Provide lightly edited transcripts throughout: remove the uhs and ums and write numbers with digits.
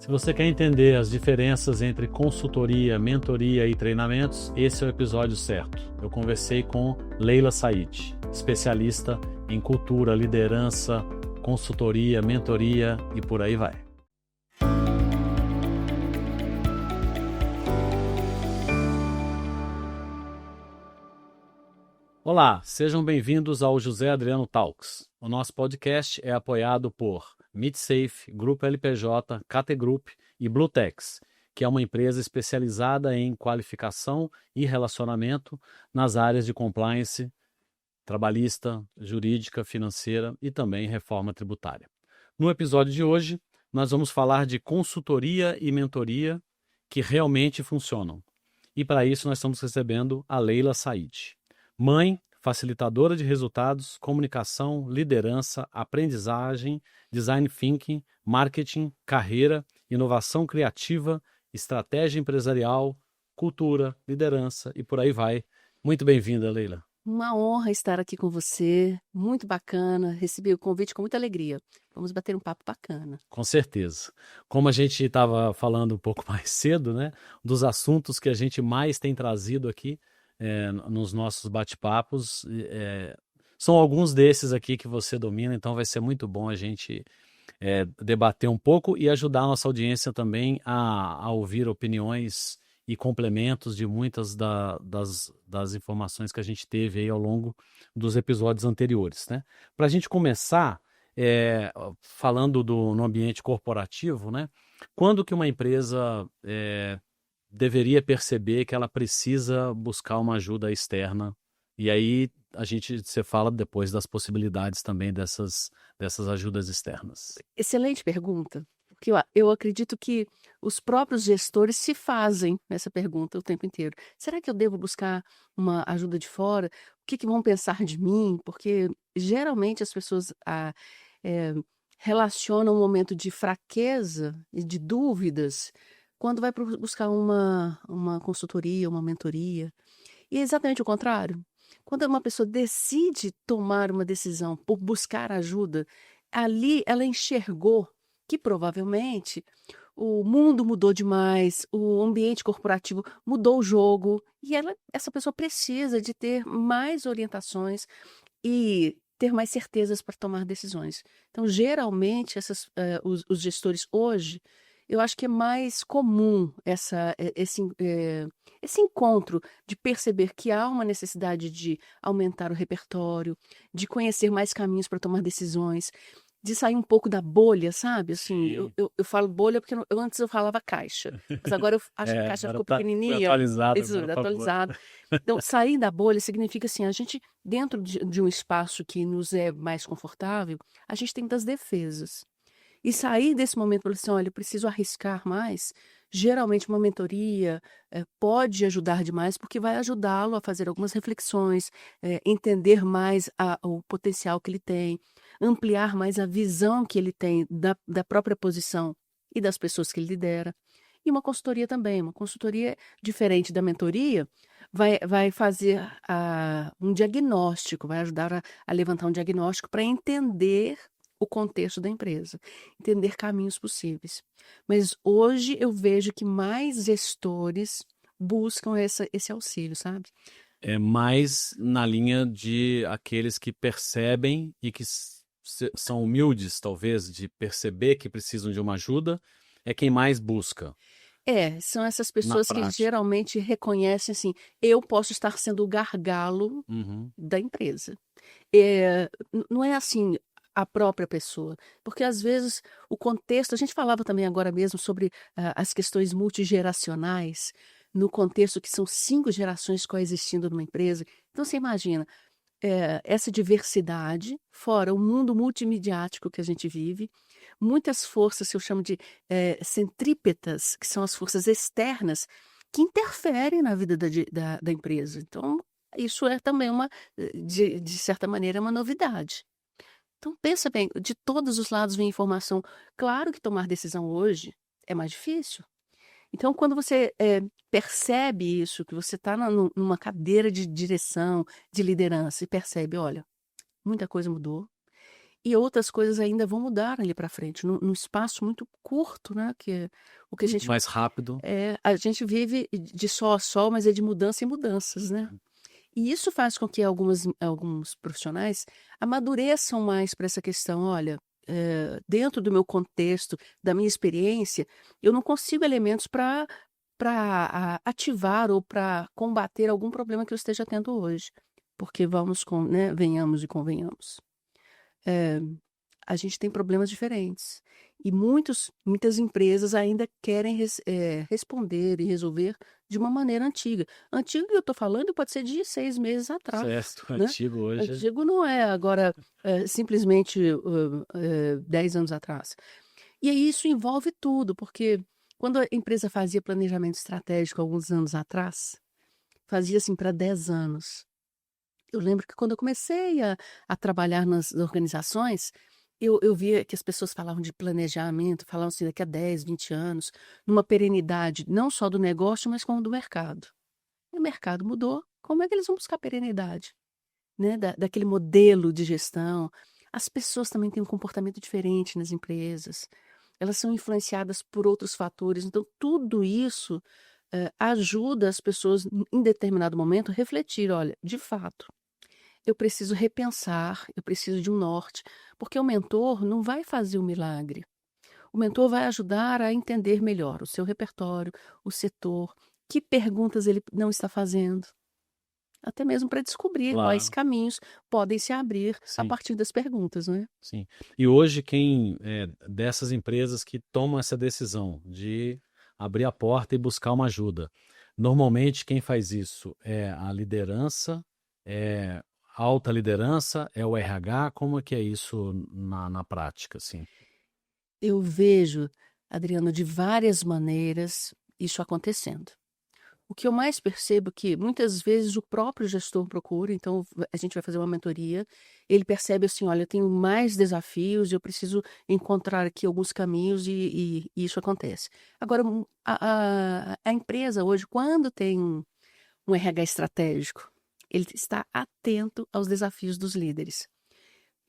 Se você quer entender as diferenças entre consultoria, mentoria e treinamentos, esse é o episódio certo. Eu conversei com Leila Said, especialista em cultura, liderança, consultoria, mentoria e por aí vai. Olá, sejam bem-vindos ao José Adriano Talks. O nosso podcast é apoiado por MidSafe, Grupo LPJ, KT Group e Bluetex, que é uma empresa especializada em qualificação e relacionamento nas áreas de compliance, trabalhista, jurídica, financeira e também reforma tributária. No episódio de hoje, nós vamos falar de consultoria e mentoria que realmente funcionam. E para isso nós estamos recebendo a Leila Said. Mãe, facilitadora de resultados, comunicação, liderança, aprendizagem, design thinking, marketing, carreira, inovação criativa, estratégia empresarial, cultura, liderança e por aí vai. Muito bem-vinda, Leila. Uma honra estar aqui com você, muito bacana, recebi o convite com muita alegria. Vamos bater um papo bacana. Com certeza. Como a gente estava falando um pouco mais cedo, né, dos assuntos que a gente mais tem trazido aqui nos nossos bate-papos, são alguns desses aqui que você domina, então vai ser muito bom a gente debater um pouco e ajudar a nossa audiência também a ouvir opiniões e complementos de muitas das informações que a gente teve aí ao longo dos episódios anteriores, né? Para a gente começar falando no ambiente corporativo, né? Quando que uma empresa deveria perceber que ela precisa buscar uma ajuda externa? E aí você fala depois das possibilidades também dessas ajudas externas. Excelente pergunta, porque eu acredito que os próprios gestores se fazem essa pergunta o tempo inteiro. Será que eu devo buscar uma ajuda de fora? O que vão pensar de mim? Porque geralmente as pessoas relacionam um momento de fraqueza e de dúvidas quando vai buscar uma consultoria, uma mentoria. E é exatamente o contrário. Quando uma pessoa decide tomar uma decisão por buscar ajuda, ali ela enxergou que provavelmente o mundo mudou demais, o ambiente corporativo mudou o jogo, e essa pessoa precisa de ter mais orientações e ter mais certezas para tomar decisões. Então, geralmente, os gestores hoje, eu acho que é mais comum esse encontro de perceber que há uma necessidade de aumentar o repertório, de conhecer mais caminhos para tomar decisões, de sair um pouco da bolha, sabe? Assim, Sim. eu falo bolha porque antes eu falava caixa, mas agora eu acho que a caixa Agora ficou foi pequenininha. atualizado Isso, agora, por favor. atualizado. Então, sair da bolha significa assim, a gente, dentro de um espaço que nos é mais confortável, a gente tem das defesas. E sair desse momento, falar assim, olha, eu preciso arriscar mais. Geralmente uma mentoria pode ajudar demais, porque vai ajudá-lo a fazer algumas reflexões, entender mais o potencial que ele tem, ampliar mais a visão que ele tem da própria posição e das pessoas que ele lidera. E uma consultoria também, uma consultoria diferente da mentoria, vai fazer um diagnóstico, vai ajudar a levantar um diagnóstico para entender o contexto da empresa, entender caminhos possíveis. Mas hoje eu vejo que mais gestores buscam esse auxílio, sabe? É mais na linha de aqueles que percebem e que são humildes, talvez, de perceber que precisam de uma ajuda, é quem mais busca. São essas Na pessoas que prática. geralmente reconhecem assim, eu posso estar sendo o gargalo Uhum. da empresa. Não é assim a própria pessoa, porque às vezes o contexto, a gente falava também agora mesmo sobre as questões multigeracionais, no contexto que são 5 gerações coexistindo numa empresa. Então você imagina, essa diversidade, fora o mundo multimediático que a gente vive, muitas forças que eu chamo de centrípetas, que são as forças externas, que interferem na vida da empresa. Então, isso é também de certa maneira, uma novidade. Então, pensa bem, de todos os lados vem informação. Claro que tomar decisão hoje é mais difícil. Então, quando você percebe isso, que você está numa cadeira de direção, de liderança, e percebe, olha, muita coisa mudou, e outras coisas ainda vão mudar ali para frente, num espaço muito curto, né? Que o que a Muito gente mais rápido. a gente vive de sol a sol, mas é de mudança em mudanças, né? E isso faz com que alguns profissionais amadureçam mais para essa questão. Olha, dentro do meu contexto, da minha experiência, eu não consigo elementos para ativar ou para combater algum problema que eu esteja tendo hoje. Porque né, venhamos e convenhamos. eh, a gente tem problemas diferentes. E muitas empresas ainda querem responder e resolver de uma maneira antiga. Antigo que eu estou falando pode ser de 6 meses atrás, Certo, né? antigo hoje. Antigo não é agora simplesmente 10 anos atrás. E aí isso envolve tudo, porque quando a empresa fazia planejamento estratégico alguns anos atrás, fazia assim para 10 anos. Eu lembro que quando eu comecei a trabalhar nas organizações, eu via que as pessoas falavam de planejamento, falavam assim, daqui a 10, 20 anos, numa perenidade não só do negócio, mas como do mercado. E o mercado mudou, como é que eles vão buscar perenidade, né? Daquele modelo de gestão. As pessoas também têm um comportamento diferente nas empresas, elas são influenciadas por outros fatores, então tudo isso ajuda as pessoas, em determinado momento, a refletir, olha, de fato, eu preciso repensar, eu preciso de um norte, porque o mentor não vai fazer o milagre. O mentor vai ajudar a entender melhor o seu repertório, o setor, que perguntas ele não está fazendo, até mesmo para descobrir quais Claro, caminhos podem se abrir a sim, partir das perguntas, não é? sim. E hoje quem dessas empresas que tomam essa decisão de abrir a porta e buscar uma ajuda, normalmente quem faz isso é a liderança, é a alta liderança, é o RH, como é que é isso na prática, assim? Eu vejo, Adriano, de várias maneiras isso acontecendo. O que eu mais percebo é que muitas vezes o próprio gestor procura, então a gente vai fazer uma mentoria, ele percebe assim, olha, eu tenho mais desafios, eu preciso encontrar aqui alguns caminhos e isso acontece. Agora, a empresa hoje, quando tem um RH estratégico, ele está atento aos desafios dos líderes.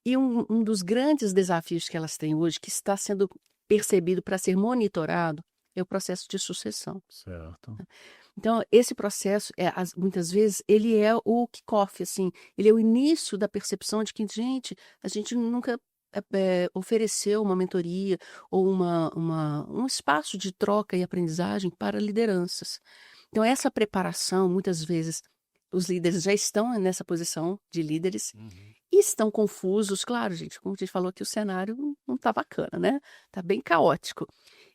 E um dos grandes desafios que elas têm hoje, que está sendo percebido para ser monitorado, é o processo de sucessão. Certo. Então, esse processo, muitas vezes, ele é o kickoff, assim, ele é o início da percepção de que, gente, a gente nunca ofereceu uma mentoria ou um espaço de troca e aprendizagem para lideranças. Então, essa preparação, muitas vezes, os líderes já estão nessa posição de líderes Uhum. e estão confusos. Claro, gente, como a gente falou aqui, o cenário não está bacana, né? Está bem caótico.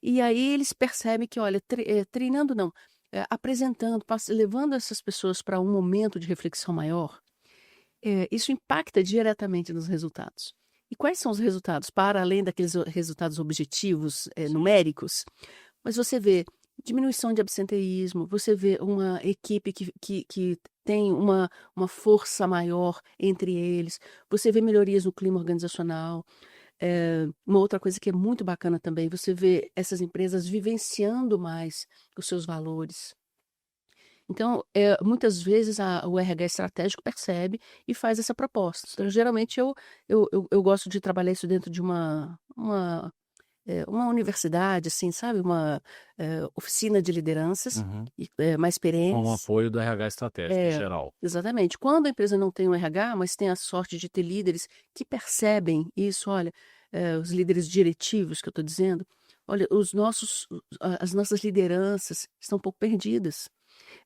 E aí eles percebem que, olha, treinando não, apresentando, levando essas pessoas para um momento de reflexão maior, isso impacta diretamente nos resultados. E quais são os resultados? Para além daqueles resultados objetivos, numéricos, mas você vê diminuição de absenteísmo, você vê uma equipe que tem uma força maior entre eles, você vê melhorias no clima organizacional. Uma outra coisa que é muito bacana também, você vê essas empresas vivenciando mais os seus valores. Então, muitas vezes o RH estratégico percebe e faz essa proposta. Então, geralmente, eu gosto de trabalhar isso dentro de uma universidade, assim, sabe? Uma oficina de lideranças Uhum. mais Com o perenes. apoio do RH estratégico em É, geral. exatamente. Quando a empresa não tem um RH, mas tem a sorte de ter líderes que percebem isso, olha, os líderes diretivos que eu estou dizendo, olha, as nossas lideranças estão um pouco perdidas.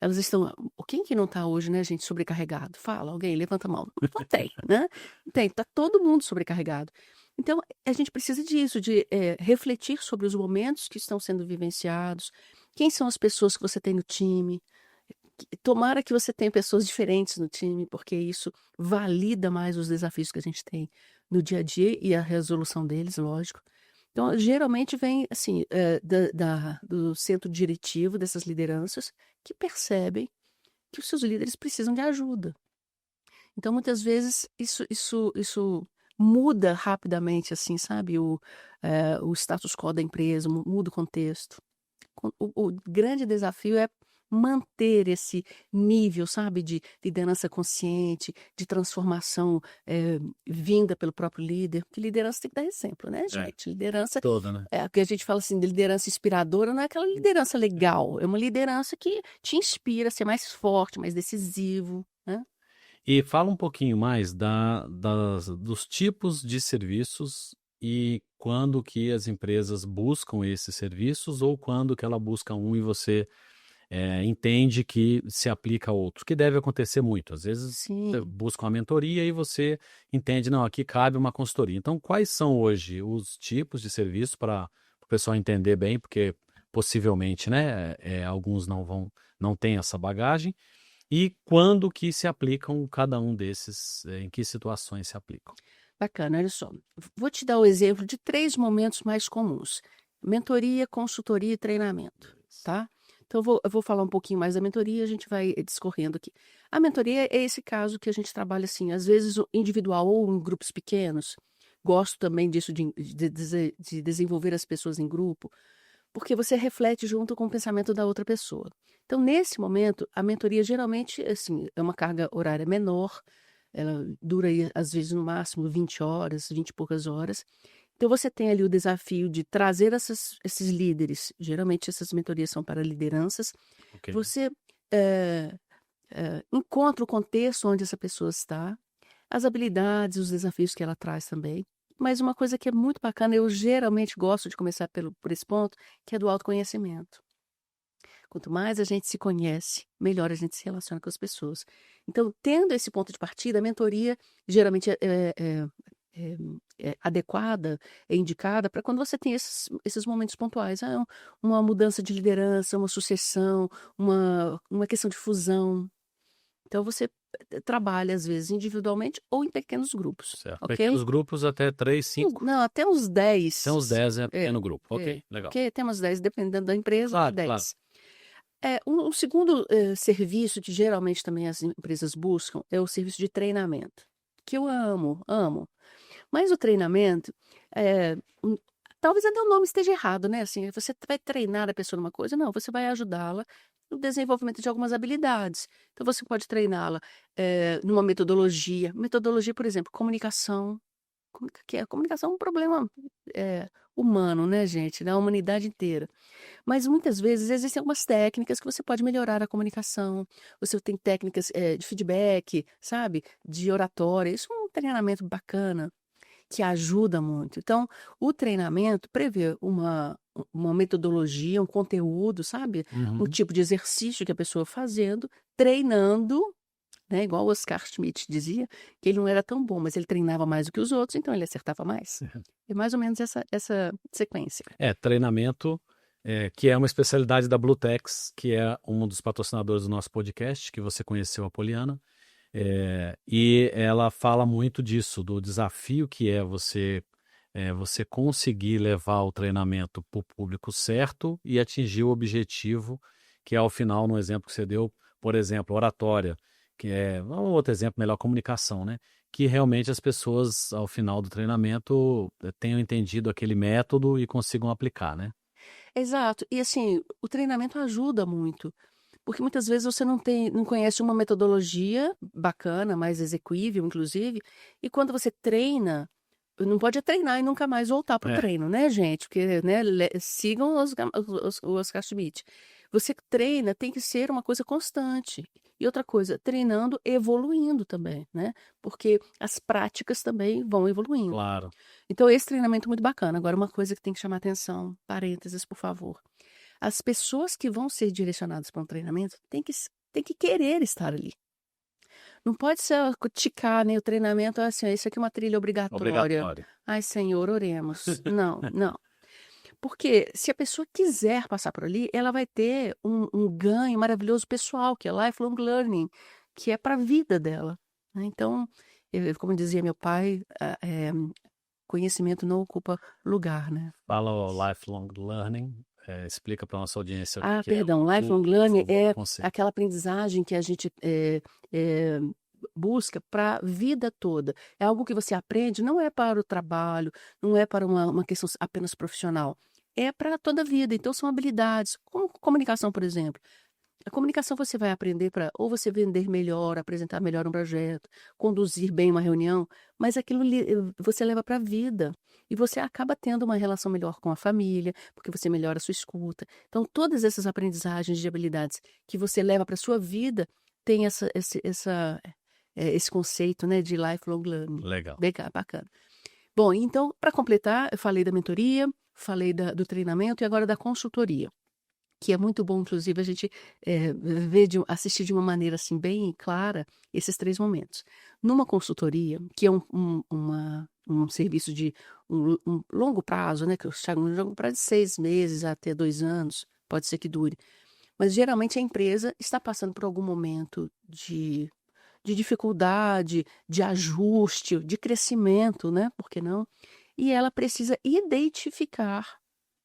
Elas estão. Quem que não está hoje, né, gente, sobrecarregado? Fala, alguém, levanta a mão. Não tem, né? Não tem, está todo mundo sobrecarregado. Então, a gente precisa disso, de refletir sobre os momentos que estão sendo vivenciados, quem são as pessoas que você tem no time. Tomara que você tenha pessoas diferentes no time, porque isso valida mais os desafios que a gente tem no dia a dia e a resolução deles, lógico. Então, geralmente vem assim, do centro diretivo dessas lideranças que percebem que os seus líderes precisam de ajuda. Então, muitas vezes, isso muda rapidamente, assim, sabe, o status quo da empresa, muda o contexto. O grande desafio é manter esse nível, sabe, de liderança consciente, de transformação vinda pelo próprio líder. Porque liderança tem que dar exemplo, né, gente? Liderança, Toda, né? o que a gente fala assim, de liderança inspiradora, não é aquela liderança legal, é uma liderança que te inspira a ser mais forte, mais decisivo, né? E fala um pouquinho mais dos tipos de serviços e quando que as empresas buscam esses serviços ou quando que ela busca um e você entende que se aplica a outro, que deve acontecer muito. Às vezes você Sim. busca uma mentoria e você entende, não, aqui cabe uma consultoria. Então, quais são hoje os tipos de serviço para o pessoal entender bem, porque possivelmente, né, alguns não têm essa bagagem, e quando que se aplicam cada um desses, em que situações se aplicam? Bacana, olha só. Vou te dar o exemplo de 3 momentos mais comuns: mentoria, consultoria e treinamento, tá? Então eu vou falar um pouquinho mais da mentoria e a gente vai discorrendo aqui. A mentoria é esse caso que a gente trabalha, assim, às vezes o individual ou em grupos pequenos. Gosto também disso de desenvolver as pessoas em grupo, porque você reflete junto com o pensamento da outra pessoa. Então, nesse momento, a mentoria geralmente, assim, é uma carga horária menor, ela dura aí, às vezes, no máximo 20 horas, 20 e poucas horas. Então, você tem ali o desafio de trazer esses líderes, geralmente essas mentorias são para lideranças, Ok. você encontra o contexto onde essa pessoa está, as habilidades, os desafios que ela traz também. Mas uma coisa que é muito bacana, eu geralmente gosto de começar por esse ponto, que é do autoconhecimento. Quanto mais a gente se conhece, melhor a gente se relaciona com as pessoas. Então, tendo esse ponto de partida, a mentoria geralmente é adequada, é indicada para quando você tem esses momentos pontuais. Uma mudança de liderança, uma sucessão, uma questão de fusão. Então, você trabalha, às vezes, individualmente ou em pequenos grupos, Certo. ok? Pequenos grupos até 3, 5, Não, até uns 10. até uns 10 é É, pequeno grupo. é. Ok, legal. Ok? Até umas 10, dependendo da empresa, Claro, claro. 10. Um segundo serviço que geralmente também as empresas buscam é o serviço de treinamento, que eu amo, amo. Mas o treinamento, eh, hum, talvez até o nome esteja errado, né? Assim, você vai treinar a pessoa numa coisa, não, você vai ajudá-la no desenvolvimento de algumas habilidades. Então, você pode treiná-la numa metodologia. Metodologia, por exemplo, comunicação. Que a comunicação é um problema humano, né, gente? Da humanidade inteira. Mas muitas vezes existem algumas técnicas que você pode melhorar a comunicação. Você tem técnicas de feedback, sabe? De oratória. Isso é um treinamento bacana que ajuda muito. Então, o treinamento prevê uma metodologia, um conteúdo, sabe? Um Uhum. tipo de exercício que a pessoa fazendo, treinando, né? Igual o Oscar Schmidt dizia, que ele não era tão bom, mas ele treinava mais do que os outros, então ele acertava mais. É mais ou menos essa sequência. Treinamento, que é uma especialidade da Blutex, que é um dos patrocinadores do nosso podcast, que você conheceu, a Poliana. E ela fala muito disso, do desafio que é você conseguir levar o treinamento para o público certo e atingir o objetivo, que é ao final, no exemplo que você deu, por exemplo, oratória, que é um outro exemplo, melhor comunicação, né? Que realmente as pessoas, ao final do treinamento, tenham entendido aquele método e consigam aplicar, né? Exato. E assim, o treinamento ajuda muito, porque muitas vezes você não conhece uma metodologia bacana, mais execuível, inclusive, e quando você treina, não pode treinar e nunca mais voltar para o É, treino, né, gente? Porque, né, sigam o Oscar Schmidt. Você treina, tem que ser uma coisa constante. E outra coisa, treinando, evoluindo também, né? Porque as práticas também vão evoluindo. claro. Então, esse treinamento é muito bacana. Agora, uma coisa que tem que chamar atenção, parênteses, por favor. As pessoas que vão ser direcionadas para um treinamento têm que querer estar ali. Não pode ser ticar, né? O treinamento é assim, ó, isso aqui é uma trilha obrigatória. Obrigatório. Ai, Senhor, oremos. Não, não. Porque se a pessoa quiser passar por ali, ela vai ter um ganho maravilhoso pessoal, que é lifelong learning, que é para a vida dela, né? Então, como dizia meu pai, conhecimento não ocupa lugar, né? Fala o lifelong learning, explica para nossa audiência o que Ah, que é, perdão, lifelong por learning favor, o é conceito. aquela aprendizagem que a gente busca para a vida toda. É algo que você aprende, não é para o trabalho, não é para uma questão apenas profissional, é para toda a vida. Então, são habilidades, como comunicação, por exemplo. A comunicação você vai aprender para ou você vender melhor, apresentar melhor um projeto, conduzir bem uma reunião, mas você leva para a vida e você acaba tendo uma relação melhor com a família, porque você melhora a sua escuta. Então, todas essas aprendizagens de habilidades que você leva para a sua vida tem esse conceito, né, de lifelong learning. Legal. Bacana. Bom, então, para completar, eu falei da mentoria, falei do treinamento e agora da consultoria, que é muito bom, inclusive, a gente assistir de uma maneira assim bem clara esses 3 momentos. Numa consultoria, que é um serviço de um longo prazo, né, que eu chamo de longo prazo de 6 meses até 2 anos, pode ser que dure, mas geralmente a empresa está passando por algum momento de dificuldade, de ajuste, de crescimento, né, por que não? E ela precisa identificar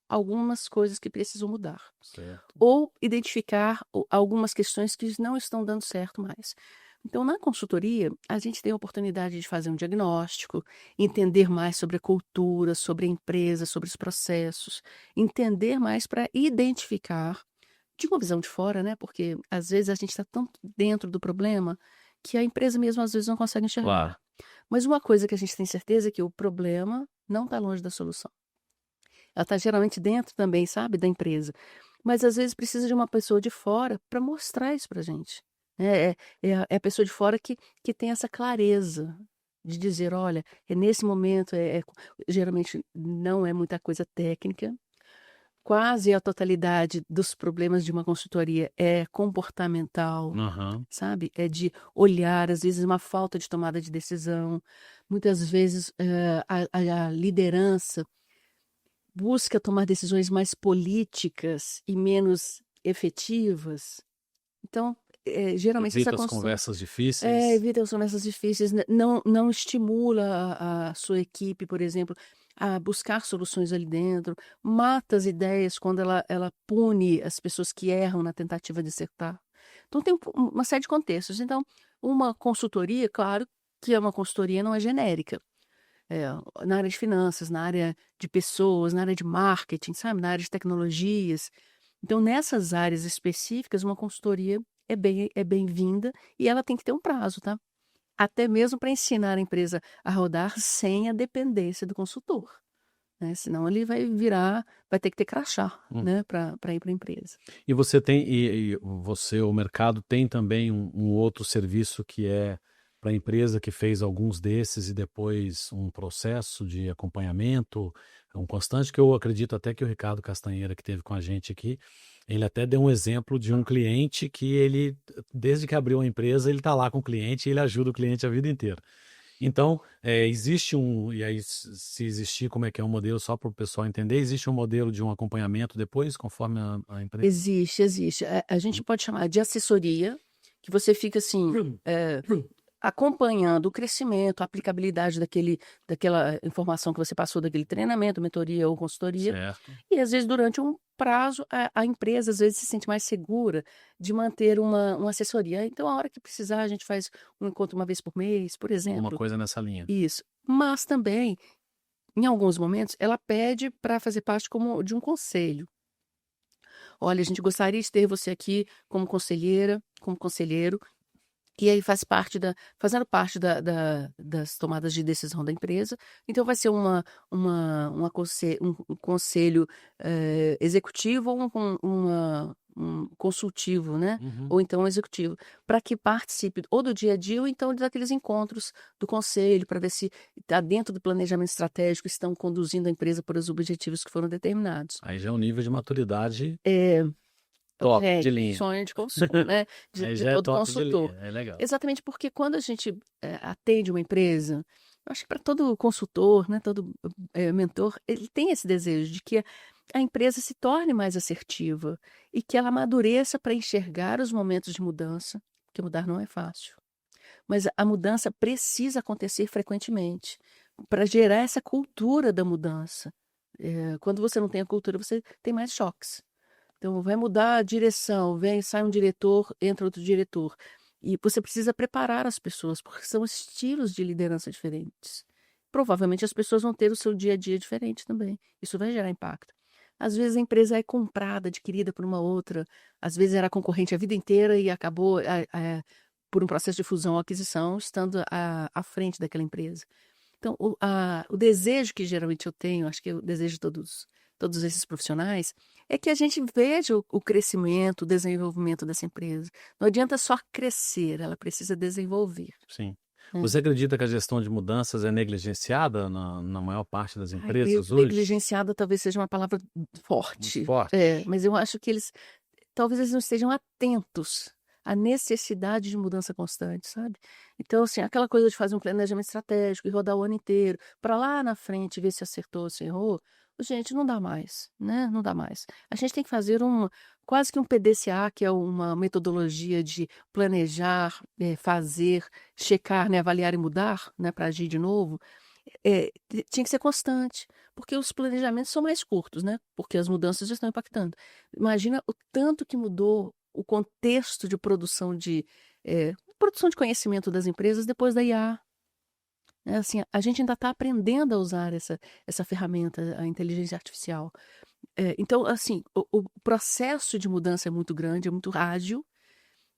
algumas coisas que precisam mudar. Certo. Ou identificar algumas questões que não estão dando certo mais. Então, na consultoria, a gente tem a oportunidade de fazer um diagnóstico, entender mais sobre a cultura, sobre a empresa, sobre os processos, entender mais para identificar, de uma visão de fora, né? Porque às vezes a gente está tão dentro do problema que a empresa mesmo às vezes não consegue enxergar. Claro. Mas uma coisa que a gente tem certeza é que o problema não está longe da solução. Ela está geralmente dentro também, sabe, da empresa. Mas às vezes precisa de uma pessoa de fora para mostrar isso para a gente. É a pessoa de fora que tem essa clareza de dizer, olha, nesse momento, geralmente não é muita coisa técnica, quase a totalidade dos problemas de uma consultoria é comportamental, Aham. sabe? É de olhar, às vezes uma falta de tomada de decisão, muitas vezes a liderança busca tomar decisões mais políticas e menos efetivas. Então, geralmente Evita essa as consultoria conversas difíceis. evita as conversas difíceis, não estimula a sua equipe, por exemplo, a buscar soluções ali dentro, mata as ideias quando ela pune as pessoas que erram na tentativa de acertar. Então tem uma série de contextos. Então, uma consultoria, claro que é uma consultoria, não é genérica. Na área de finanças, na área de pessoas, na área de marketing, sabe, na área de tecnologias. Então, nessas áreas específicas, uma consultoria é bem-vinda e ela tem que ter um prazo, tá? Até mesmo para ensinar a empresa a rodar sem a dependência do consultor, né? Senão ele vai ter que ter crachá, né, para ir para a empresa. E você tem, o mercado tem também um outro serviço que é para a empresa que fez alguns desses e depois um processo de acompanhamento, um constante, que eu acredito até que o Ricardo Castanheira, que esteve com a gente aqui, ele até deu um exemplo de um cliente que ele, desde que abriu a empresa, ele está lá com o cliente e ele ajuda o cliente a vida inteira. Então, existe e aí se existir, como é que é o modelo, só para o pessoal entender, existe um modelo de um acompanhamento depois, conforme a empresa? Existe. A gente pode chamar de assessoria, que você fica assim, acompanhando o crescimento, a aplicabilidade daquela informação que você passou, daquele treinamento, mentoria ou consultoria. Certo. E às vezes durante um prazo a empresa às vezes se sente mais segura de manter uma assessoria. Então a hora que precisar a gente faz um encontro uma vez por mês, por exemplo. Uma coisa nessa linha. Isso. Mas também, em alguns momentos, ela pede para fazer parte como de um conselho. Olha, a gente gostaria de ter você aqui como conselheira, como conselheiro, e aí fazendo parte das tomadas de decisão da empresa. Então vai ser um conselho executivo ou um consultivo, né? Uhum. Ou então um executivo, para que participe ou do dia a dia ou então daqueles encontros do conselho, para ver se está dentro do planejamento estratégico, estão conduzindo a empresa para os objetivos que foram determinados. Aí já é um nível de maturidade É, top de linha. sonho de consumo, né? Aí De já é todo top de consultor. linha, é legal. Exatamente porque quando a gente atende uma empresa, eu acho que para todo consultor, né, todo mentor, ele tem esse desejo de que a empresa se torne mais assertiva e que ela amadureça para enxergar os momentos de mudança, porque mudar não é fácil. Mas a mudança precisa acontecer frequentemente para gerar essa cultura da mudança. Quando você não tem a cultura, você tem mais choques. Então, vai mudar a direção, sai um diretor, entra outro diretor. E você precisa preparar as pessoas, porque são estilos de liderança diferentes. Provavelmente as pessoas vão ter o seu dia a dia diferente também. Isso vai gerar impacto. Às vezes a empresa é comprada, adquirida por uma outra, às vezes era concorrente a vida inteira e acabou, por um processo de fusão ou aquisição, estando à frente daquela empresa. Então, o desejo que geralmente eu tenho, acho que o desejo de todos esses profissionais, é que a gente veja o crescimento, o desenvolvimento dessa empresa. Não adianta só crescer, ela precisa desenvolver, Sim. né? Você acredita que a gestão de mudanças é negligenciada na maior parte das Ai, empresas hoje? negligenciada talvez seja uma palavra Muito forte, forte. mas eu acho que talvez eles não estejam atentos à necessidade de mudança constante, sabe. Então, assim, aquela coisa de fazer um planejamento estratégico e rodar o ano inteiro, para lá na frente ver se acertou, se errou, gente, não dá mais, né, não dá mais. A gente tem que fazer quase que um PDCA, que é uma metodologia de planejar, fazer, checar, né, avaliar e mudar, né, para agir de novo. Tinha que ser constante, porque os planejamentos são mais curtos, né, porque as mudanças já estão impactando. Imagina o tanto que mudou o contexto de produção de conhecimento das empresas depois da IA, né, assim, a gente ainda está aprendendo a usar essa ferramenta, a inteligência artificial. Então, assim, o processo de mudança é muito grande, é muito ágil,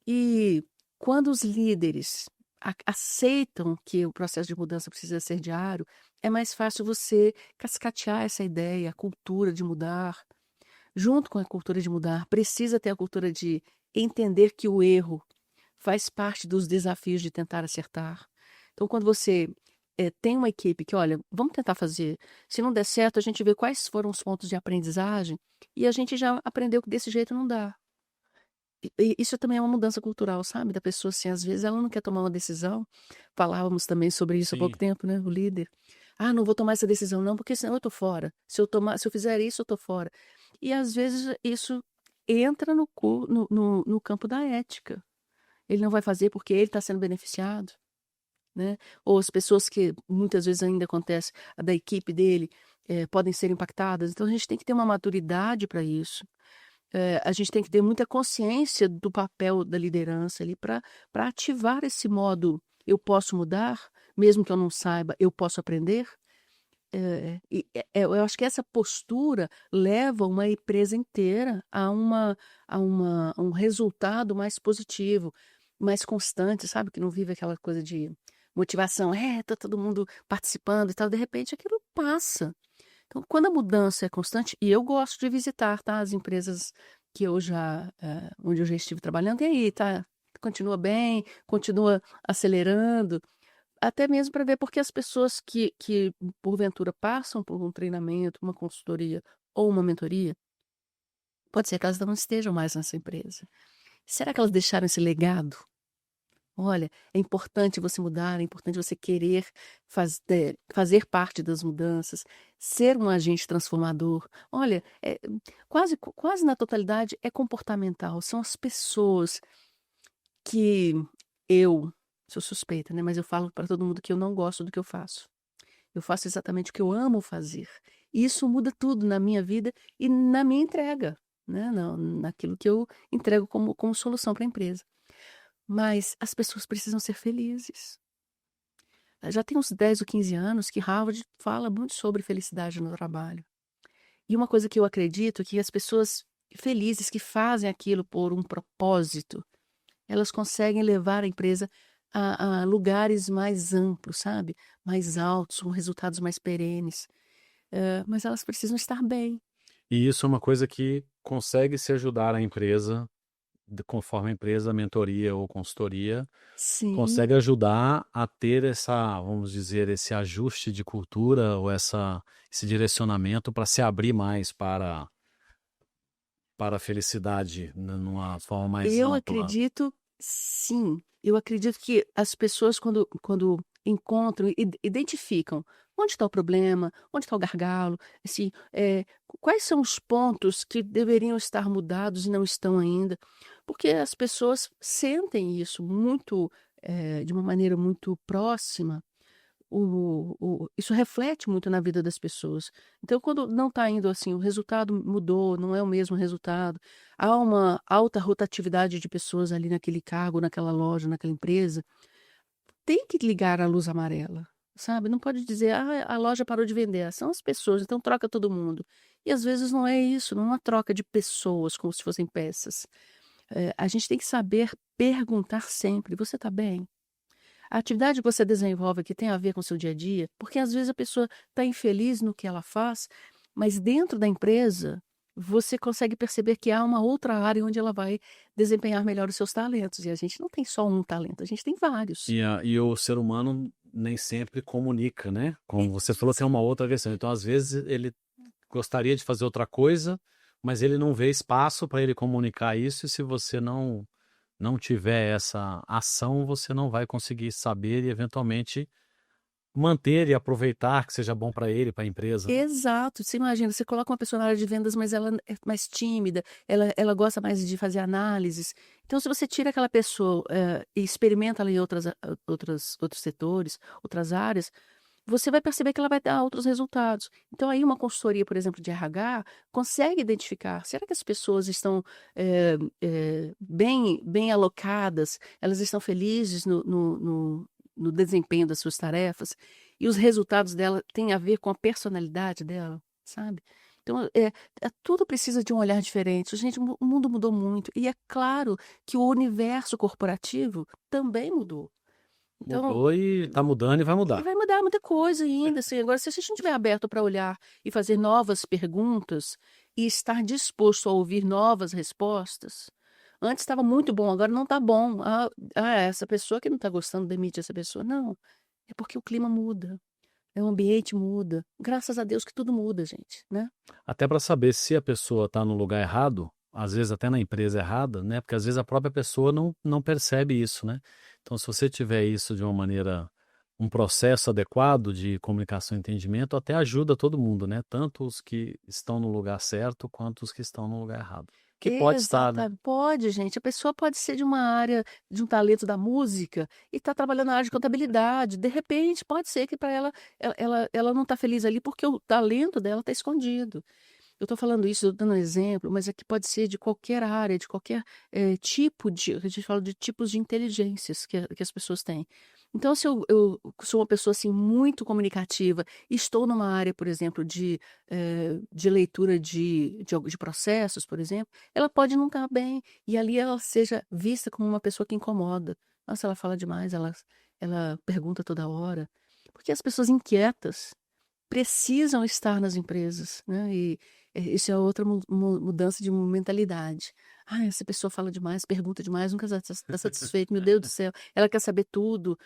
e quando os líderes aceitam que o processo de mudança precisa ser diário, é mais fácil você cascatear essa ideia, a cultura de mudar. Junto com a cultura de mudar, precisa ter a cultura de entender que o erro faz parte dos desafios de tentar acertar. Então, quando você tem uma equipe que, olha, vamos tentar fazer, se não der certo, a gente vê quais foram os pontos de aprendizagem e a gente já aprendeu que desse jeito não dá. E isso também é uma mudança cultural, sabe, da pessoa, assim, às vezes ela não quer tomar uma decisão, falávamos também sobre isso há pouco Sim. tempo, né, o líder: "Ah, não vou tomar essa decisão não, porque senão eu tô fora, se eu fizer isso eu tô fora". E às vezes isso entra no campo da ética, ele não vai fazer porque ele está sendo beneficiado, né, ou as pessoas que muitas vezes ainda acontece, da equipe dele, podem ser impactadas, então a gente tem que ter uma maturidade para isso. A gente tem que ter muita consciência do papel da liderança ali para ativar esse modo "eu posso mudar, mesmo que eu não saiba, eu posso aprender". Eu acho que essa postura leva uma empresa inteira a um resultado mais positivo, mais constante, sabe, que não vive aquela coisa de motivação, tá todo mundo participando e tal, de repente aquilo passa. Então, quando a mudança é constante, e eu gosto de visitar, tá, as empresas que onde eu já estive trabalhando, e aí, tá, continua bem, continua acelerando, até mesmo para ver porque as pessoas que porventura passam por um treinamento, uma consultoria ou uma mentoria, pode ser que elas não estejam mais nessa empresa. Será que elas deixaram esse legado? Olha, é importante você mudar, é importante você querer fazer parte das mudanças, ser um agente transformador. Olha, quase na totalidade é comportamental, são as pessoas que eu sou suspeita, né, mas eu falo para todo mundo que eu não gosto do que eu faço. Eu faço exatamente o que eu amo fazer. E isso muda tudo na minha vida e na minha entrega, né, naquilo que eu entrego como solução para a empresa. Mas as pessoas precisam ser felizes. Já tem uns 10 ou 15 anos que Harvard fala muito sobre felicidade no trabalho. E uma coisa que eu acredito é que as pessoas felizes que fazem aquilo por um propósito, elas conseguem levar a empresa a lugares mais amplos, sabe? Mais altos, com resultados mais perenes. Mas elas precisam estar bem. E isso é uma coisa que consegue se ajudar a empresa, conforme a empresa, mentoria ou consultoria, Sim, consegue ajudar a ter essa, vamos dizer, esse ajuste de cultura ou esse direcionamento para se abrir mais para a felicidade, numa forma mais eu ampla. acredito, sim. Eu acredito que as pessoas quando encontram, identificam onde está o problema, onde está o gargalo, assim, quais são os pontos que deveriam estar mudados e não estão ainda, porque as pessoas sentem isso muito, de uma maneira muito próxima. Isso reflete muito na vida das pessoas. Então, quando não está indo assim, o resultado mudou, não é o mesmo resultado, há uma alta rotatividade de pessoas ali naquele cargo, naquela loja, naquela empresa, tem que ligar a luz amarela, sabe? Não pode dizer: "Ah, a loja parou de vender", são as pessoas, então troca todo mundo. E às vezes não é isso, não é uma troca de pessoas como se fossem peças. A gente tem que saber perguntar sempre: "Você está bem?". A atividade que você desenvolve que tem a ver com o seu dia a dia, porque às vezes a pessoa está infeliz no que ela faz, mas dentro da empresa, você consegue perceber que há uma outra área onde ela vai desempenhar melhor os seus talentos, e a gente não tem só um talento, a gente tem vários. E o ser humano nem sempre comunica, né? Como você falou, tem Isso. uma outra questão. Então, às vezes, ele gostaria de fazer outra coisa, mas ele não vê espaço para ele comunicar isso, e se você não tiver essa ação, você não vai conseguir saber e, eventualmente, manter e aproveitar que seja bom para ele, para a empresa, né? Exato, você imagina, você coloca uma pessoa na área de vendas, mas ela é mais tímida, ela gosta mais de fazer análises. Então, se você tira aquela pessoa, e experimenta ela em outros setores, outras áreas, você vai perceber que ela vai dar outros resultados. Então, aí uma consultoria, por exemplo, de RH, consegue identificar, será que as pessoas estão, bem alocadas, elas estão felizes no desempenho das suas tarefas, e os resultados dela têm a ver com a personalidade dela, sabe. Então, tudo precisa de um olhar diferente. Gente, o mundo mudou muito, e é claro que o universo corporativo também mudou. Então Mudou e está mudando e vai e mudar. vai mudar muita coisa ainda, assim, agora se a gente não estiver aberto para olhar e fazer novas perguntas, e estar disposto a ouvir novas respostas, antes estava muito bom, agora não está bom. Essa pessoa que não está gostando, demite essa pessoa. Não, é porque o clima muda, o ambiente muda. Graças a Deus que tudo muda, gente, né. Até para saber se a pessoa está no lugar errado, às vezes até na empresa errada, né? Porque às vezes a própria pessoa não percebe isso, né? Então, se você tiver isso de uma maneira, um processo adequado de comunicação e entendimento, até ajuda todo mundo, né? Tanto os que estão no lugar certo quanto os que estão no lugar errado. Que pode estar, né? Pode, gente, a pessoa pode ser de uma área, de um talento da música, e está trabalhando na área de contabilidade, de repente pode ser que para ela não está feliz ali, porque o talento dela está escondido. Eu estou falando isso, estou dando um exemplo, mas aqui pode ser de qualquer área, de qualquer, tipo de, a gente fala de tipos de inteligências que as pessoas têm. Então, se eu sou uma pessoa, assim, muito comunicativa, e estou numa área, por exemplo, de leitura de processos, por exemplo, ela pode não estar bem, e ali ela seja vista como uma pessoa que incomoda. Nossa, ela fala demais, ela pergunta toda hora. Porque as pessoas inquietas precisam estar nas empresas, né, e, isso é outra mudança de mentalidade. "Ah, essa pessoa fala demais, pergunta demais, nunca está satisfeito, meu Deus do céu, ela quer saber tudo",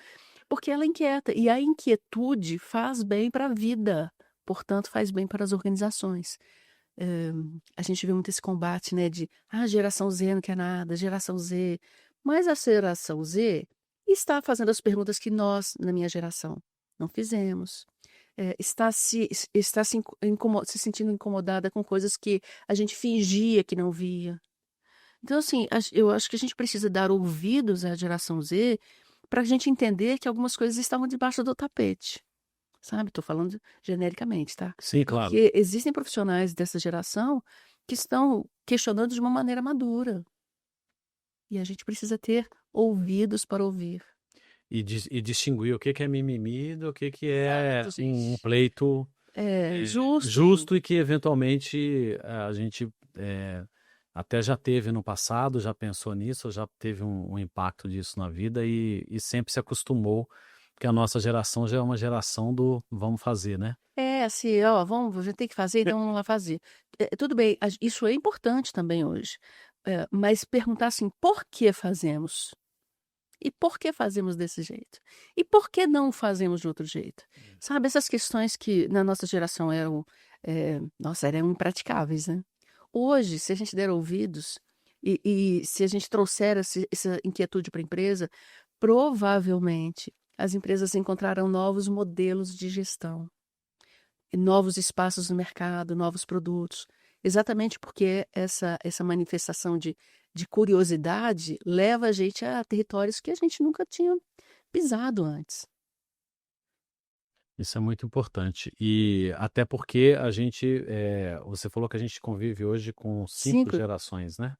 porque ela é inquieta, e a inquietude faz bem para a vida, portanto faz bem para as organizações. Eh, a gente vê muito esse combate, né, de: "Ah, geração Z não quer nada, geração Z", mas a geração Z está fazendo as perguntas que nós, na minha geração, não fizemos. Está se sentindo incomodada com coisas que a gente fingia que não via. Então, assim, eu acho que a gente precisa dar ouvidos à geração Z, para a gente entender que algumas coisas estavam debaixo do tapete, sabe. Estou falando genericamente, tá. Sim, claro. Porque existem profissionais dessa geração que estão questionando de uma maneira madura, e a gente precisa ter ouvidos para ouvir. E distinguir o que que é mimimi do que é Exato, um gente. pleito É, justo. justo e que eventualmente a gente até já teve no passado, já pensou nisso, já teve um impacto disso na vida e sempre se acostumou, porque a nossa geração já é uma geração do vamos fazer, né? É, assim, ó, vamos, a gente tem que fazer, então vamos lá fazer. Tudo bem, isso é importante também hoje, mas perguntar assim: "Por que fazemos? E por que fazemos desse jeito? E por que não fazemos de outro jeito?". Sabe, essas questões que na nossa geração eram, nossa, eram impraticáveis, né. Hoje, se a gente der ouvidos, e se a gente trouxer essa inquietude para a empresa, provavelmente as empresas encontrarão novos modelos de gestão. E novos espaços no mercado, novos produtos. Exatamente porque essa manifestação de curiosidade leva a gente a territórios que a gente nunca tinha pisado antes. Isso é muito importante. E até porque a gente, você falou que a gente convive hoje com 5 5 gerações, né?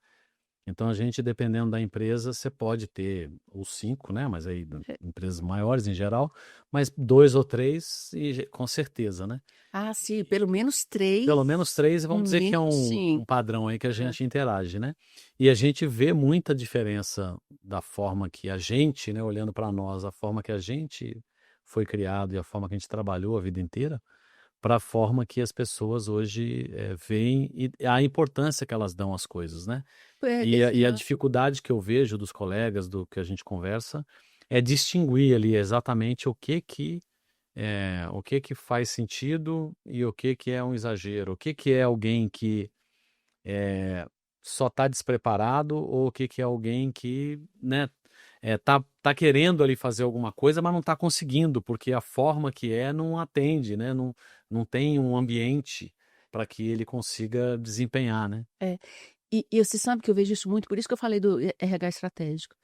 Então a gente, dependendo da empresa, você pode ter os 5, né? Mas aí empresas maiores em geral, mas 2 ou 3 e com certeza, né? Ah, sim, pelo menos 3, Pelo menos 3, no vamos dizer que é mínimo um 5. padrão aí que a gente interage, né? E a gente vê muita diferença da forma que a gente, né, olhando para nós, a forma que a gente foi criado e a forma que a gente trabalhou a vida inteira, para a forma que as pessoas hoje veem e a importância que elas dão às coisas, né? E a Exato. dificuldade que eu vejo dos colegas, do que a gente conversa, é distinguir ali exatamente o que que faz sentido e o que que é um exagero, o que que é alguém que só está despreparado ou o que que é alguém que, né, tá querendo ali fazer alguma coisa, mas não está conseguindo, porque a forma que não atende, né, não tem um ambiente para que ele consiga desempenhar, né? É. E você sabe que eu vejo isso muito, por isso que eu falei do RH estratégico.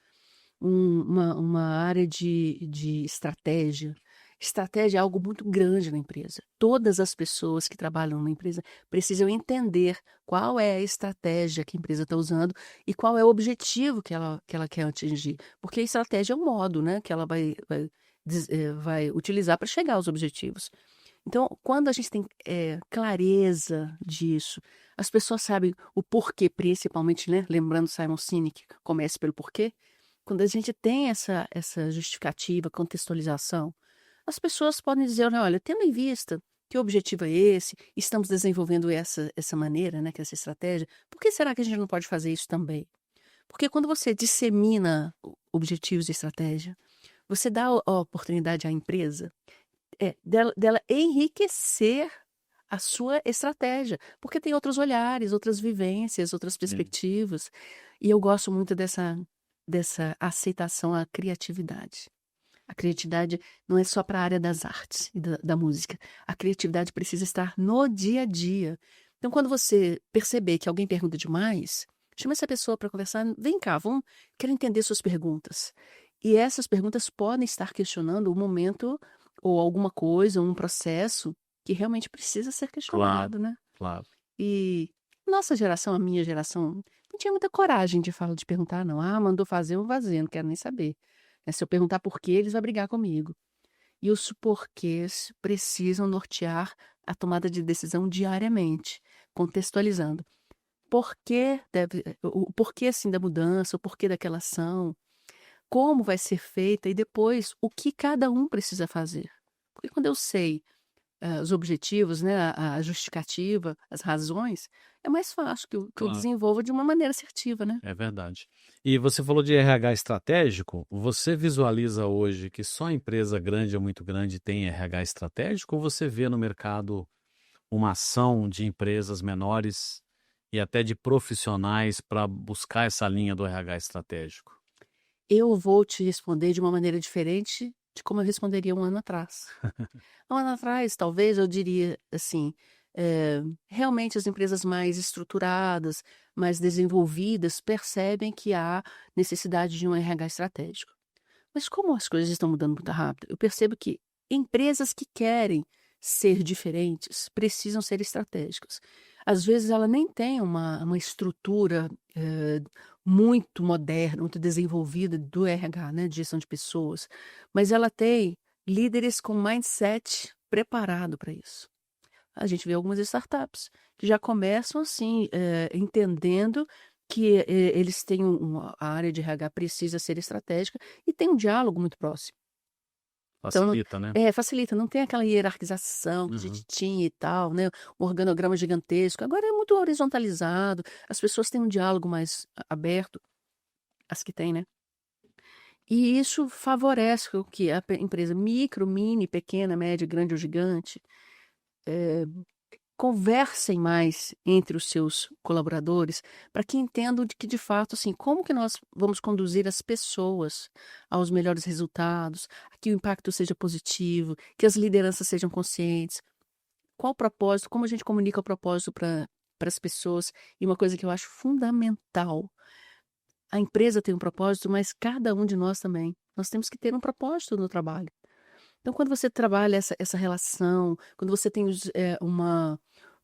Uma área de estratégia. Estratégia é algo muito grande na empresa. Todas as pessoas que trabalham na empresa precisam entender qual é a estratégia que a empresa está usando e qual é o objetivo que ela quer atingir. Porque a estratégia é um modo, né, que ela vai utilizar para chegar aos objetivos. Então, quando a gente tem clareza disso, as pessoas sabem o porquê, principalmente, né? Lembrando Simon Sinek, comece pelo porquê. Quando a gente tem essa justificativa, contextualização, as pessoas podem dizer, né, olha, tendo em vista que o objetivo é esse, estamos desenvolvendo essa maneira, né, que é essa estratégia, por que será que a gente não pode fazer isso também? Porque quando você dissemina objetivos e estratégia, você dá a oportunidade à empresa dela enriquecer a sua estratégia, porque tem outros olhares, outras vivências, outras perspectivas. E eu gosto muito dessa aceitação à criatividade. A criatividade não é só para a área das artes e da música. A criatividade precisa estar no dia a dia. Então, quando você perceber que alguém pergunta demais, chama essa pessoa para conversar. Vem cá, quero entender suas perguntas. E essas perguntas podem estar questionando o momento ou alguma coisa, um processo que realmente precisa ser Claro, questionado, né? claro. E nossa geração, a minha geração, não tinha muita coragem de perguntar, não. Ah, mandou fazer, eu vou fazer, não quero nem saber. Né, se eu perguntar por quê, eles vão brigar comigo. E os porquês precisam nortear a tomada de decisão diariamente, contextualizando. O porquê assim da mudança, o porquê daquela ação, como vai ser feita e depois o que cada um precisa fazer. Porque quando eu sei os objetivos, né, a justificativa, as razões, é mais fácil que eu Claro. desenvolva de uma maneira assertiva, né? É verdade. E você falou de RH estratégico, você visualiza hoje que só empresa grande ou muito grande tem RH estratégico ou você vê no mercado uma ação de empresas menores e até de profissionais para buscar essa linha do RH estratégico? Eu vou te responder de uma maneira diferente de como eu responderia um ano atrás. Um ano atrás, talvez eu diria assim, realmente as empresas mais estruturadas, mais desenvolvidas, percebem que há necessidade de um RH estratégico. Mas como as coisas estão mudando muito rápido, eu percebo que empresas que querem ser diferentes precisam ser estratégicas. Às vezes ela nem tem uma estrutura muito moderna, muito desenvolvida do RH, né, de gestão de pessoas, mas ela tem líderes com mindset preparado para isso. A gente vê algumas startups que já começam assim, entendendo que eles têm a área de RH precisa ser estratégica e tem um diálogo muito próximo. Então Facilita, né? facilita, não tem aquela hierarquização que a gente Uhum. tinha e tal, né, um organograma gigantesco, agora é muito horizontalizado, as pessoas têm um diálogo mais aberto, as que têm, né. E isso favorece o que a empresa micro, mini, pequena, média, grande ou gigante, eh conversem mais entre os seus colaboradores, para que entendam de que, de fato, assim, como que nós vamos conduzir as pessoas aos melhores resultados, a que o impacto seja positivo, que as lideranças sejam conscientes. Qual o propósito, como a gente comunica o propósito para as pessoas. E uma coisa que eu acho fundamental, a empresa tem um propósito, mas cada um de nós também. Nós temos que ter um propósito no trabalho. Então, quando você trabalha essa relação, quando você tem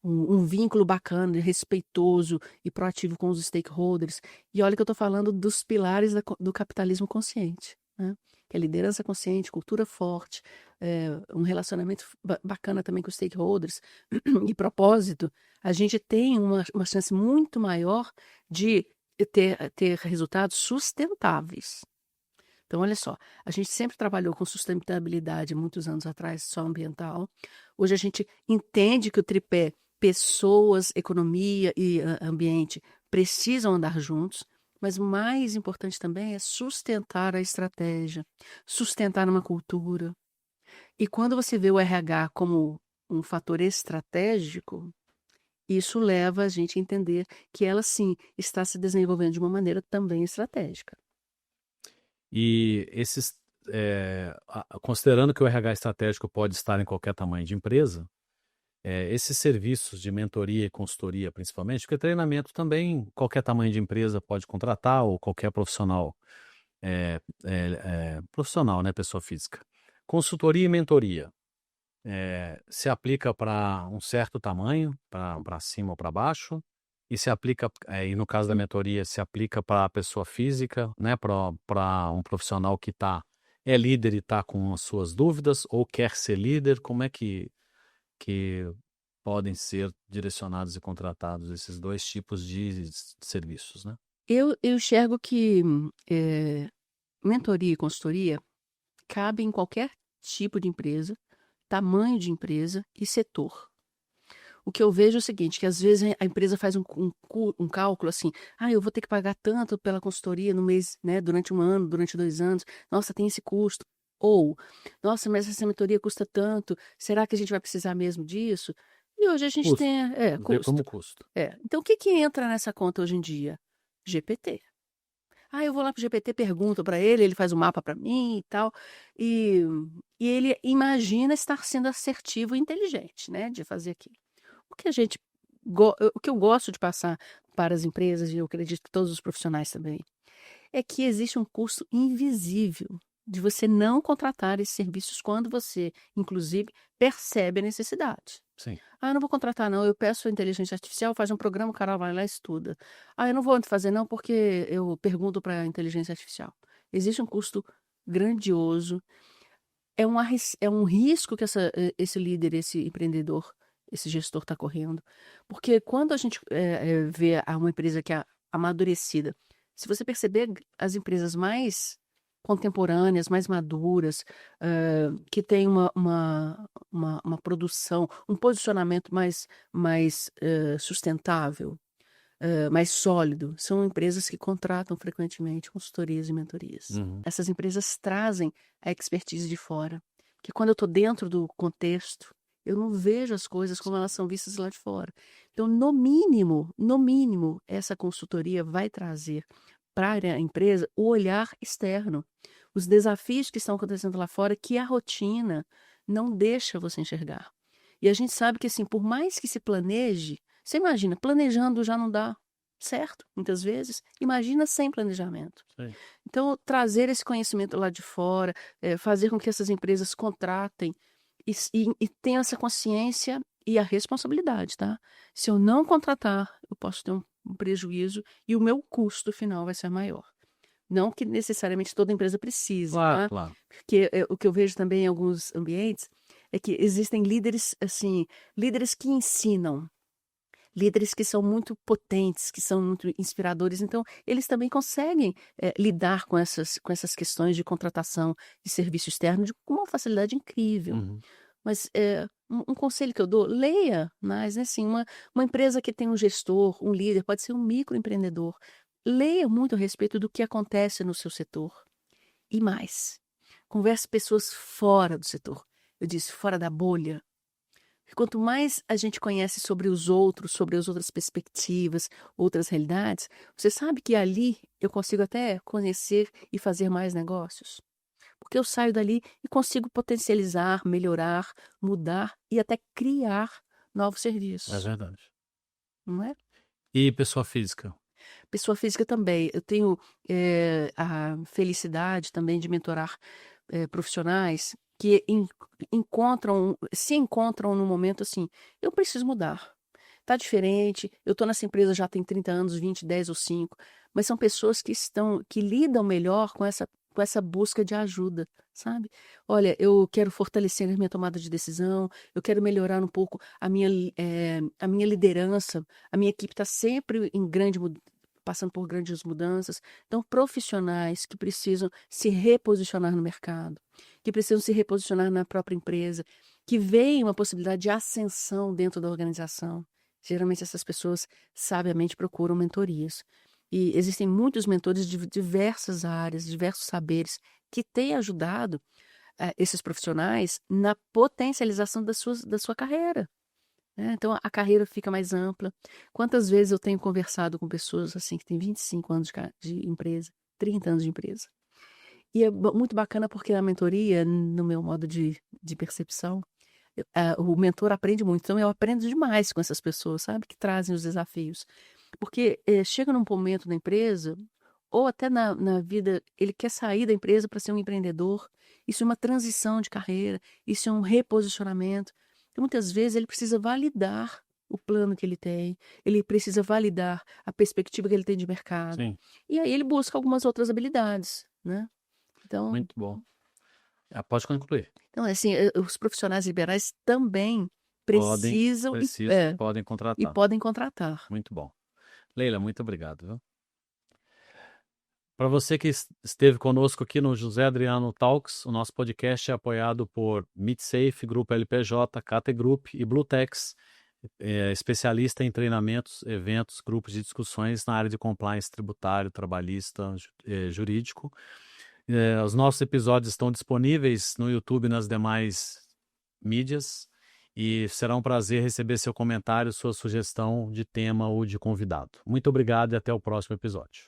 um vínculo bacana, respeitoso e proativo com os stakeholders. E olha que eu estou falando dos pilares do capitalismo consciente, né? Que é liderança consciente, cultura forte, um relacionamento bacana também com os stakeholders e propósito. A gente tem uma chance muito maior de ter resultados sustentáveis. Então, olha só, a gente sempre trabalhou com sustentabilidade muitos anos atrás, só ambiental. Hoje a gente entende que o tripé pessoas, economia e ambiente precisam andar juntos, mas o mais importante também é sustentar a estratégia, sustentar uma cultura. E quando você vê o RH como um fator estratégico, isso leva a gente a entender que ela sim está se desenvolvendo de uma maneira também estratégica. E considerando que o RH estratégico pode estar em qualquer tamanho de empresa, esses serviços de mentoria e consultoria, principalmente, porque treinamento também qualquer tamanho de empresa pode contratar, ou qualquer profissional, profissional, né, pessoa física. Consultoria e mentoria se aplica para um certo tamanho, para cima ou para baixo, e se aplica, e no caso da mentoria, se aplica para a pessoa física, né, para um profissional que é líder e está com as suas dúvidas, ou quer ser líder. Como é que podem ser direcionados e contratados esses dois tipos de serviços, né? Eu enxergo que mentoria e consultoria cabem em qualquer tipo de empresa, tamanho de empresa e setor. O que eu vejo é o seguinte, que às vezes a empresa faz um cálculo assim, eu vou ter que pagar tanto pela consultoria no mês, né, durante 1 ano, durante 2 anos, nossa, tem esse custo. Ou, nossa, mas essa mentoria custa tanto, será que a gente vai precisar mesmo disso? E hoje a gente Custo. tem, Vê custo. como custo. Então o que entra nessa conta hoje em dia? GPT. Eu vou lá pro GPT, pergunto para ele faz um mapa para mim e tal, e ele imagina estar sendo assertivo e inteligente, né, de fazer aquilo. O que a gente o que eu gosto de passar para as empresas, e eu acredito que todos os profissionais também, é que existe um custo invisível de você não contratar esses serviços quando você, inclusive, percebe a necessidade. Sim. Eu não vou contratar não, eu peço a inteligência artificial, faz um programa, o cara vai lá e estuda. Eu não vou fazer não, porque eu pergunto para a inteligência artificial. Existe um custo grandioso, é um risco que esse líder, esse empreendedor, esse gestor está correndo, porque quando a gente vê uma empresa que é amadurecida, se você perceber as empresas mais contemporâneas, mais maduras, que têm uma produção, um posicionamento mais sustentável, mais sólido, são empresas que contratam frequentemente consultorias e mentorias. Uhum. Essas empresas trazem a expertise de fora, que quando eu estou dentro do contexto, eu não vejo as coisas como elas são vistas lá de fora. Então, no mínimo, essa consultoria vai trazer para a empresa o olhar externo, os desafios que estão acontecendo lá fora, que a rotina não deixa você enxergar. E a gente sabe que, assim, por mais que se planeje, você imagina, planejando já não dá certo, muitas vezes. Imagina sem planejamento. Sim. Então, trazer esse conhecimento lá de fora, fazer com que essas empresas contratem e tenham essa consciência e a responsabilidade, tá? Se eu não contratar, eu posso ter um prejuízo e o meu custo final vai ser maior. Não que necessariamente toda empresa precise, Claro, tá? claro. Porque o que eu vejo também em alguns ambientes é que existem líderes, assim, líderes que ensinam, líderes que são muito potentes, que são muito inspiradores, então eles também conseguem lidar com essas questões de contratação de serviço externo com uma facilidade incrível. Uhum. Mas um conselho que eu dou, leia mais, né? Assim, uma empresa que tem um gestor, um líder, pode ser um microempreendedor. Leia muito a respeito do que acontece no seu setor. E mais, converse com pessoas fora do setor. Eu disse, fora da bolha. Quanto mais a gente conhece sobre os outros, sobre as outras perspectivas, outras realidades, você sabe que ali eu consigo até conhecer e fazer mais negócios. Porque eu saio dali e consigo potencializar, melhorar, mudar e até criar novos É serviços, verdade. não é? E pessoa física? Pessoa física também. Eu tenho a felicidade também de mentorar profissionais que se encontram no momento assim, eu preciso mudar. tá diferente, eu estou nessa empresa já tem 30 anos, 20, 10 ou 5, mas são pessoas que lidam melhor com essa busca de ajuda, sabe? Olha, eu quero fortalecer a minha tomada de decisão, eu quero melhorar um pouco a minha liderança, a minha equipe está sempre passando por grandes mudanças. Então, profissionais que precisam se reposicionar no mercado, que precisam se reposicionar na própria empresa, que veem uma possibilidade de ascensão dentro da organização. Geralmente essas pessoas sabiamente procuram mentorias. E existem muitos mentores de diversas áreas, diversos saberes, que têm ajudado esses profissionais na potencialização da sua carreira. Né? Então a carreira fica mais ampla. Quantas vezes eu tenho conversado com pessoas assim que têm 25 anos de empresa, 30 anos de empresa. E é muito bacana porque na mentoria, no meu modo de percepção, o mentor aprende muito. Então eu aprendo demais com essas pessoas, sabe? Que trazem os desafios. Porque chega num momento na empresa, ou até na vida, ele quer sair da empresa para ser um empreendedor. Isso é uma transição de carreira, isso é um reposicionamento. Então, muitas vezes, ele precisa validar o plano que ele tem, ele precisa validar a perspectiva que ele tem de mercado. Sim, E aí ele busca algumas outras habilidades, né? Então, muito bom. Pode concluir. então assim, os profissionais liberais também precisam Podem e contratar. podem contratar. Muito bom. Leila, muito obrigado, viu? Para você que esteve conosco aqui no José Adriano Talks, o nosso podcast é apoiado por MidSafe, Grupo LPJ, Cate Group e Blutex, especialista em treinamentos, eventos, grupos de discussões na área de compliance tributário, trabalhista, jurídico. Os nossos episódios estão disponíveis no YouTube e nas demais mídias e será um prazer receber seu comentário, sua sugestão de tema ou de convidado. Muito obrigado e até o próximo episódio.